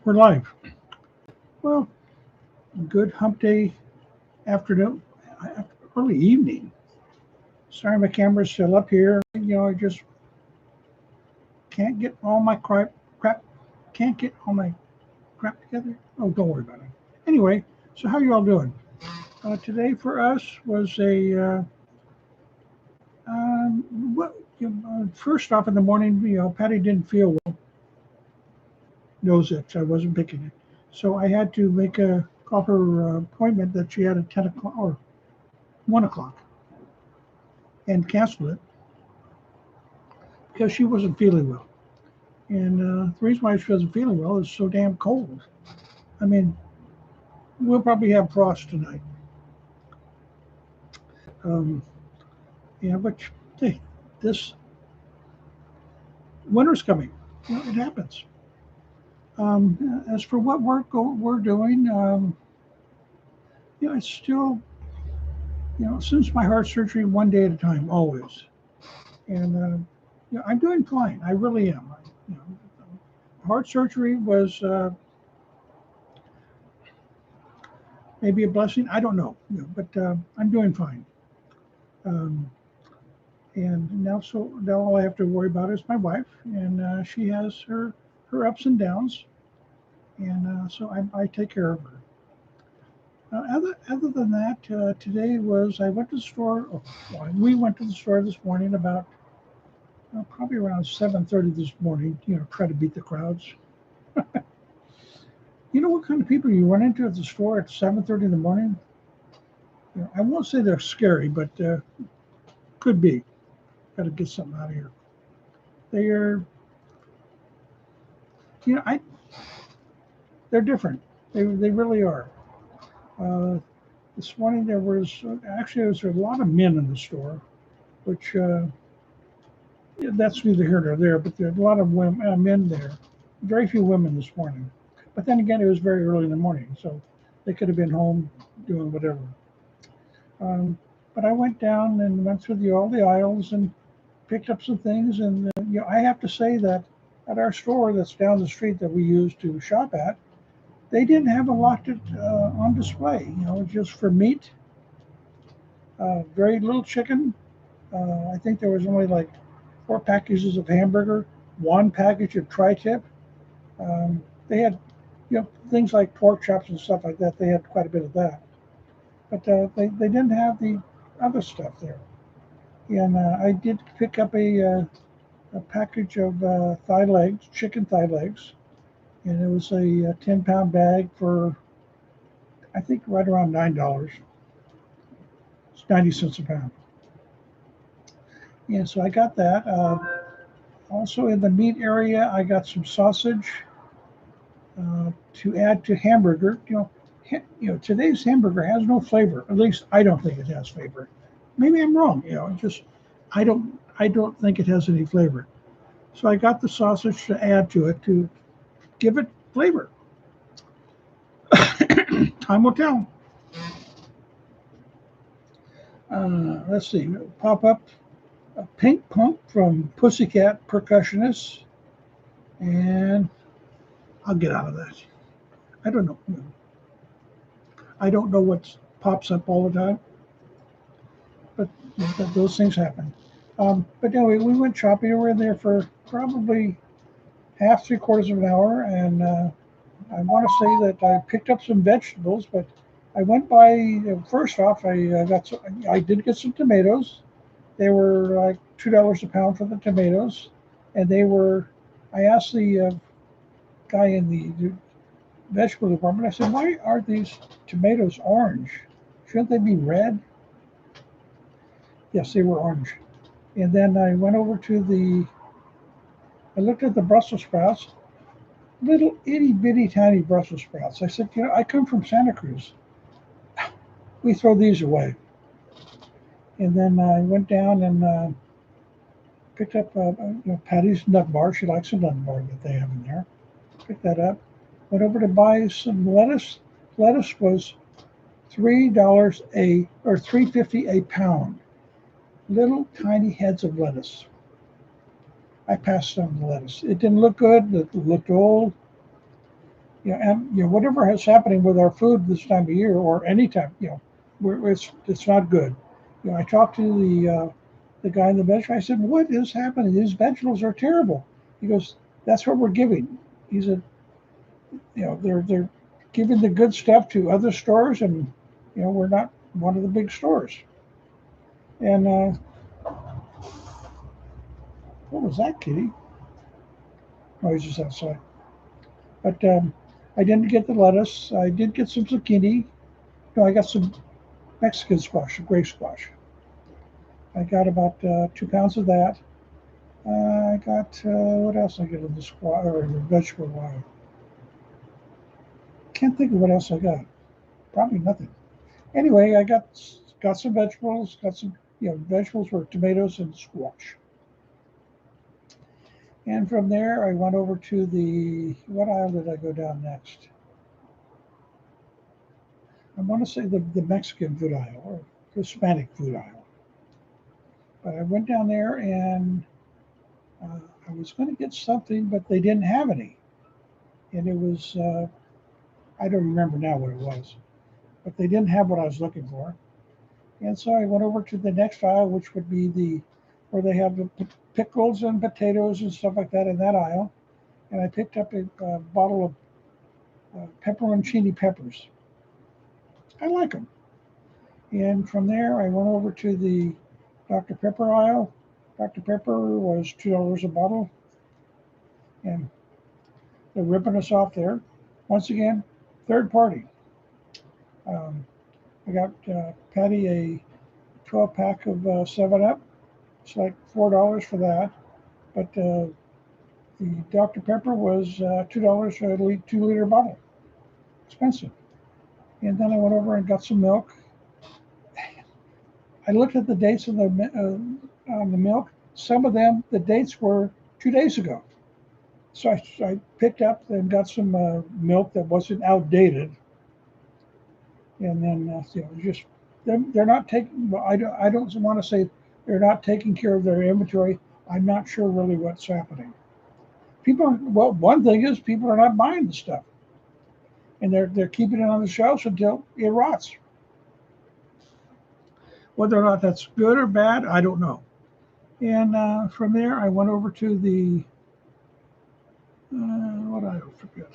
We're live. Well, good hump day afternoon, early evening. Sorry, my camera's still up here. I just can't get all my can't get all my crap together. Oh, don't worry about it. Anyway, so how you all doing? Today for us was first off in the morning, Patty didn't feel well, knows it, so I wasn't picking it. So I had to call her appointment that she had at 10 o'clock or 1 o'clock and cancel it because she wasn't feeling well. And the reason why she wasn't feeling well is so damn cold. I mean, we'll probably have frost tonight. Um, yeah, but hey, this winter's coming. It happens. As for what we're doing, it's still, since my heart surgery, one day at a time, always. And I'm doing fine. I really am. Heart surgery was maybe a blessing. I don't know, but I'm doing fine. Um, and now all I have to worry about is my wife, and she has her ups and downs, and so I take care of her. Other than that, today was I went to the store. Well, we went to the store this morning about probably around 7:30 this morning. Try to beat the crowds. You know what kind of people you run into at the store at 7:30 in the morning? I won't say they're scary, but could be. Got to get something out of here. They are, you know, I they're different. They really are. Uh, this morning there was a lot of men in the store, which that's neither here nor there. But there are a lot of men there. Very few women this morning. But then again, it was very early in the morning, so they could have been home doing whatever. Um, but I went down and went through all the aisles and picked up some things. And I have to say that at our store that's down the street that we use to shop at, they didn't have a lot on display. Just for meat, very little chicken. I think there was only like 4 packages of hamburger, 1 package of tri-tip. They had things like pork chops and stuff like that. They had quite a bit of that, but they didn't have the other stuff there. And I did pick up a package of chicken thigh legs, and it was a 10-pound bag for I think right around $9. It's 90 cents a pound. Yeah, so I got that. Also in the meat area, I got some sausage to add to hamburger. Today's hamburger has no flavor. At least I don't think it has flavor. Maybe I'm wrong. Just I don't think it has any flavor. So I got the sausage to add to it to give it flavor. Time will tell. Let's see. Pop up a pink pump from Pussycat Percussionists, and I'll get out of that. I don't know. I don't know what pops up all the time, but those things happen. But anyway, we went shopping. We were there for probably half, 3/4 of an hour, and I want to say that I picked up some vegetables, but I went by first off. I did get some tomatoes. They were like $2 a pound for the tomatoes, and they were. I asked the guy in the vegetable department. I said, "Why are these tomatoes orange? Shouldn't they be red?" Yes, they were orange. And then I went over to I looked at the Brussels sprouts, little itty bitty tiny Brussels sprouts. I said, I come from Santa Cruz. We throw these away. And then I went down and picked up Patty's nut bar. She likes a nut bar that they have in there. Picked that up. Went over to buy some lettuce. Lettuce was $3 or $3.50 a pound. Little tiny heads of lettuce. I passed on the lettuce. It didn't look good. It looked old. and whatever is happening with our food this time of year or any time, it's not good. I talked to the guy in the vegetable. I said, "What is happening? These vegetables are terrible." He goes, "That's what we're giving." He said, they're giving the good stuff to other stores, and we're not one of the big stores. And what was that, Kitty? Oh, he's just outside. But I didn't get the lettuce. I did get some zucchini. No, I got some Mexican squash, gray squash. I got about 2 pounds of that. I got what else I get in the squash or the vegetable aisle? Can't think of what else I got. Probably nothing. Anyway, I got some vegetables. Got some vegetables were tomatoes and squash. And from there, I went over to what aisle did I go down next? I want to say the Mexican food aisle or Hispanic food aisle. But I went down there and I was going to get something, but they didn't have any. And it was, I don't remember now what it was, but they didn't have what I was looking for. And so I went over to the next aisle, which would be where they have the pickles and potatoes and stuff like that in that aisle. And I picked up a bottle of pepperoncini peppers. I like them. And from there, I went over to the Dr. Pepper aisle. Dr. Pepper was $2 a bottle. And they're ripping us off there. Once again, third party. I got Patty a 12-pack of 7-Up. It's like $4 for that. But the Dr. Pepper was $2 for a 2-liter bottle. Expensive. And then I went over and got some milk. I looked at the dates on the milk. Some of them, the dates were 2 days ago. So I picked up and got some milk that wasn't outdated. And then just they're not taking. Well, I don't want to say they're not taking care of their inventory. I'm not sure really what's happening. One thing is people are not buying the stuff, and they're keeping it on the shelves until it rots. Whether or not that's good or bad, I don't know. And from there, I went over to the what I forget.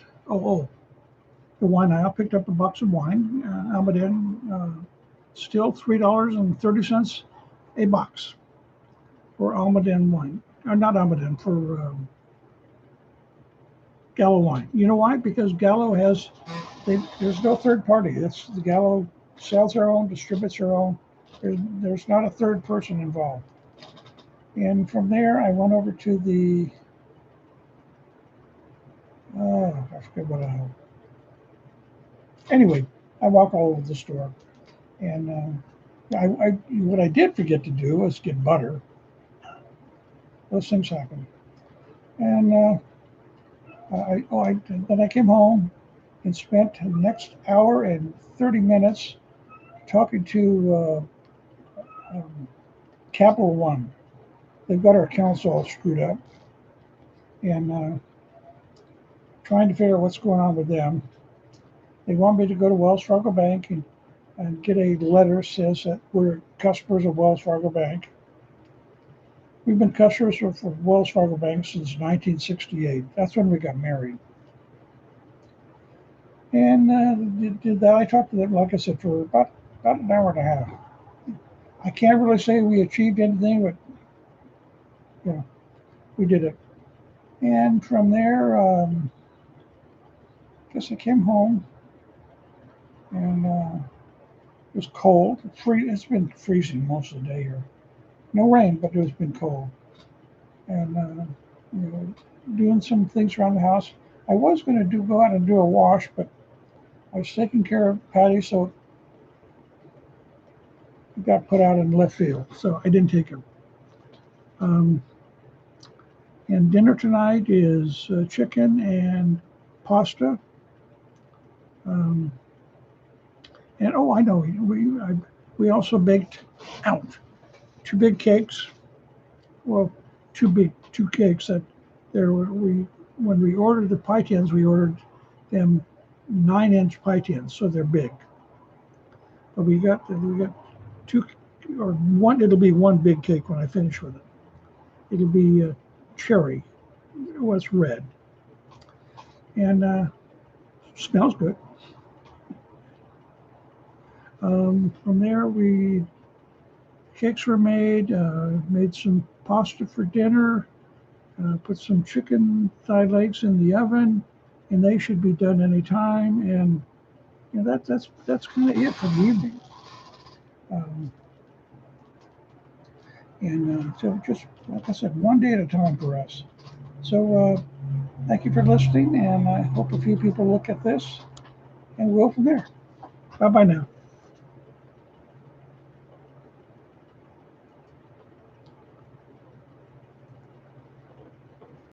The wine aisle. Picked up a box of wine. Almaden, still $3.30 a box for Almaden wine. Or not Almaden, for Gallo wine. You know why? Because Gallo there's no third party. The Gallo sells their own, distributes their own. There's not a third person involved. And from there, I went over to the, I forget what aisle. Anyway, I walk all over the store. And what I did forget to do was get butter. Those things happen. And then I came home and spent the next hour and 30 minutes talking to Capital One. They've got our accounts all screwed up, and trying to figure out what's going on with them. They want me to go to Wells Fargo Bank and get a letter that says that we're customers of Wells Fargo Bank. We've been customers for Wells Fargo Bank since 1968. That's when we got married. And did that. I talked to them, like I said, for about an hour and a half. I can't really say we achieved anything, but we did it. And from there, I guess I came home, and it was cold. It's been freezing most of the day here. No rain, but it's been cold. And doing some things around the house. I was going to go out and do a wash, but I was taking care of Patty, so it got put out in left field. So I didn't take her. And dinner tonight is chicken and pasta. And I know we also baked out 2 big cakes. Well, two cakes that when we ordered the pie tins, we ordered them 9-inch pie tins, so they're big. But we got two or one. It'll be one big cake when I finish with it. It'll be cherry. Well, it's red, and smells good. From there, cakes were made. Made some pasta for dinner. Put some chicken thigh legs in the oven, and they should be done anytime. And you know, that's kind of it for the evening. So just like I said, one day at a time for us. So thank you for listening, and I hope a few people look at this, and we'll go from there. Bye bye now.